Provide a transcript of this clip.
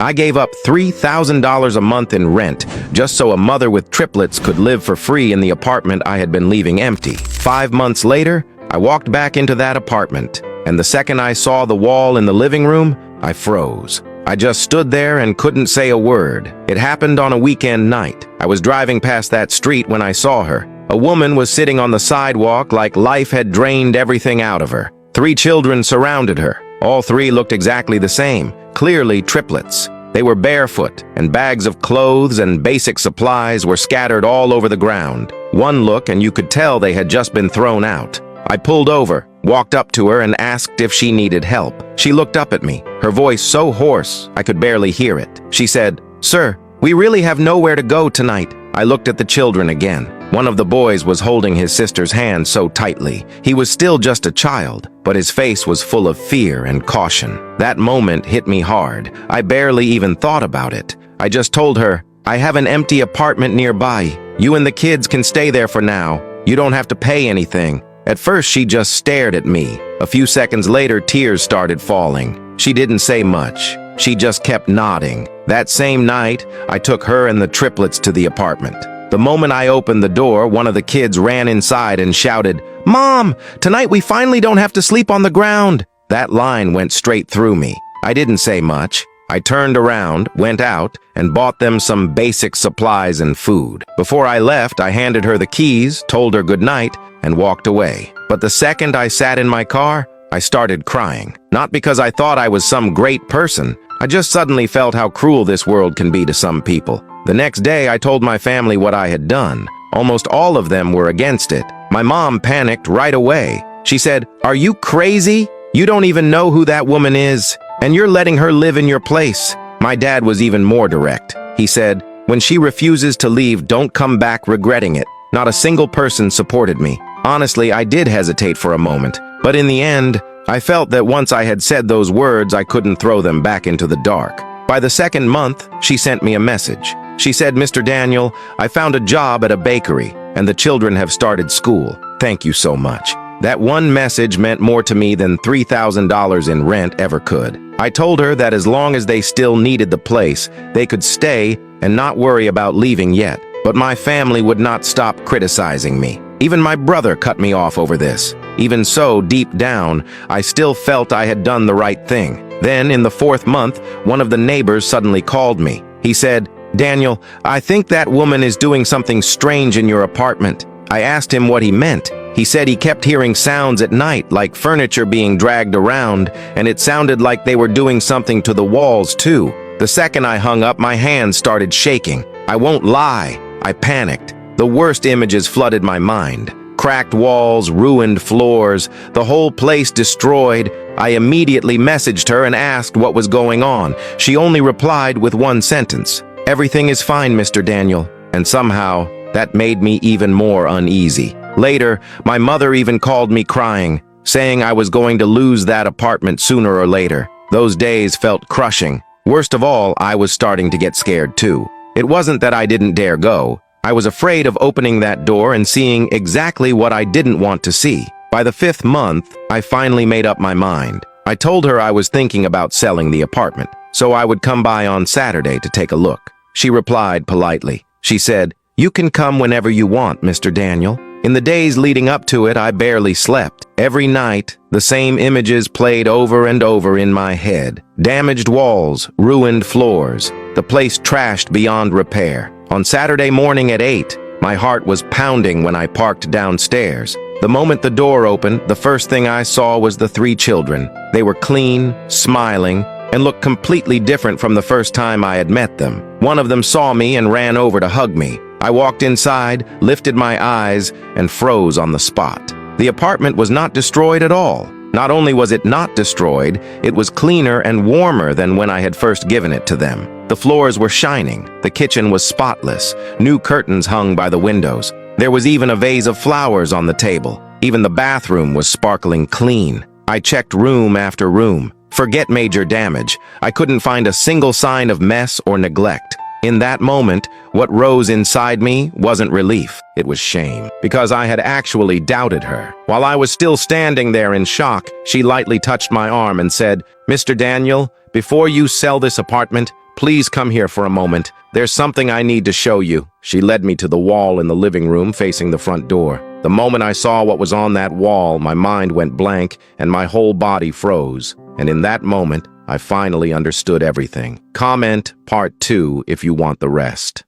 I gave up $3,000 a month in rent just so a mother with triplets could live for free in the apartment I had been leaving empty. 5 months later, I walked back into that apartment, and the second I saw the wall in the living room, I froze. I just stood there and couldn't say a word. It happened on a weekend night. I was driving past that street when I saw her. A woman was sitting on the sidewalk like life had drained everything out of her. 3 children surrounded her. All 3 looked exactly the same, clearly triplets. They were barefoot, and bags of clothes and basic supplies were scattered all over the ground. One look and you could tell they had just been thrown out. I pulled over, walked up to her and asked if she needed help. She looked up at me, her voice so hoarse I could barely hear it. She said, "Sir, we really have nowhere to go tonight." I looked at the children again. One of the boys was holding his sister's hand so tightly. He was still just a child, but his face was full of fear and caution. That moment hit me hard. I barely even thought about it. I just told her, "I have an empty apartment nearby. You and the kids can stay there for now. You don't have to pay anything." At first, she just stared at me. A few seconds later, tears started falling. She didn't say much. She just kept nodding. That same night, I took her and the triplets to the apartment. The moment I opened the door, one of the kids ran inside and shouted, "Mom, tonight we finally don't have to sleep on the ground." That line went straight through me. I didn't say much. I turned around, went out, and bought them some basic supplies and food. Before I left, I handed her the keys, told her goodnight, and walked away. But the second I sat in my car, I started crying. Not because I thought I was some great person. I just suddenly felt how cruel this world can be to some people. The next day, I told my family what I had done. Almost all of them were against it. My mom panicked right away. She said, "Are you crazy? You don't even know who that woman is, and you're letting her live in your place." My dad was even more direct. He said, "When she refuses to leave, don't come back regretting it." Not a single person supported me. Honestly, I did hesitate for a moment, but in the end, I felt that once I had said those words, I couldn't throw them back into the dark. By the second month, she sent me a message. She said, "Mr. Daniel, I found a job at a bakery, and the children have started school. Thank you so much." That one message meant more to me than $3,000 in rent ever could. I told her that as long as they still needed the place, they could stay and not worry about leaving yet. But my family would not stop criticizing me. Even my brother cut me off over this. Even so, deep down, I still felt I had done the right thing. Then, in the 4th month, one of the neighbors suddenly called me. He said, "Daniel, I think that woman is doing something strange in your apartment." I asked him what he meant. He said he kept hearing sounds at night, like furniture being dragged around, and it sounded like they were doing something to the walls, too. The second I hung up, my hands started shaking. I won't lie, I panicked. The worst images flooded my mind. Cracked walls, ruined floors, the whole place destroyed. I immediately messaged her and asked what was going on. She only replied with one sentence, "Everything is fine, Mr. Daniel." And somehow, that made me even more uneasy. Later, my mother even called me crying, saying I was going to lose that apartment sooner or later. Those days felt crushing. Worst of all, I was starting to get scared too. It wasn't that I didn't dare go. I was afraid of opening that door and seeing exactly what I didn't want to see. By the 5th month, I finally made up my mind. I told her I was thinking about selling the apartment, so I would come by on Saturday to take a look. She replied politely. She said, "You can come whenever you want, Mr. Daniel." In the days leading up to it, I barely slept. Every night, the same images played over and over in my head. Damaged walls, ruined floors, the place trashed beyond repair. On Saturday morning at 8, my heart was pounding when I parked downstairs. The moment the door opened, the first thing I saw was the 3 children. They were clean, smiling, and looked completely different from the first time I had met them. One of them saw me and ran over to hug me. I walked inside, lifted my eyes, and froze on the spot. The apartment was not destroyed at all. Not only was it not destroyed, it was cleaner and warmer than when I had first given it to them. The floors were shining, the kitchen was spotless, new curtains hung by the windows. There was even a vase of flowers on the table. Even the bathroom was sparkling clean. I checked room after room. Forget major damage. I couldn't find a single sign of mess or neglect. In that moment, what rose inside me wasn't relief, it was shame, because I had actually doubted her. While I was still standing there in shock, she lightly touched my arm and said, "Mr. Daniel, before you sell this apartment, Please come here for a moment. There's something I need to show you." She led me to the wall in the living room facing the front door. The moment I saw what was on that wall, my mind went blank and my whole body froze. And in that moment, I finally understood everything. Comment part 2 if you want the rest.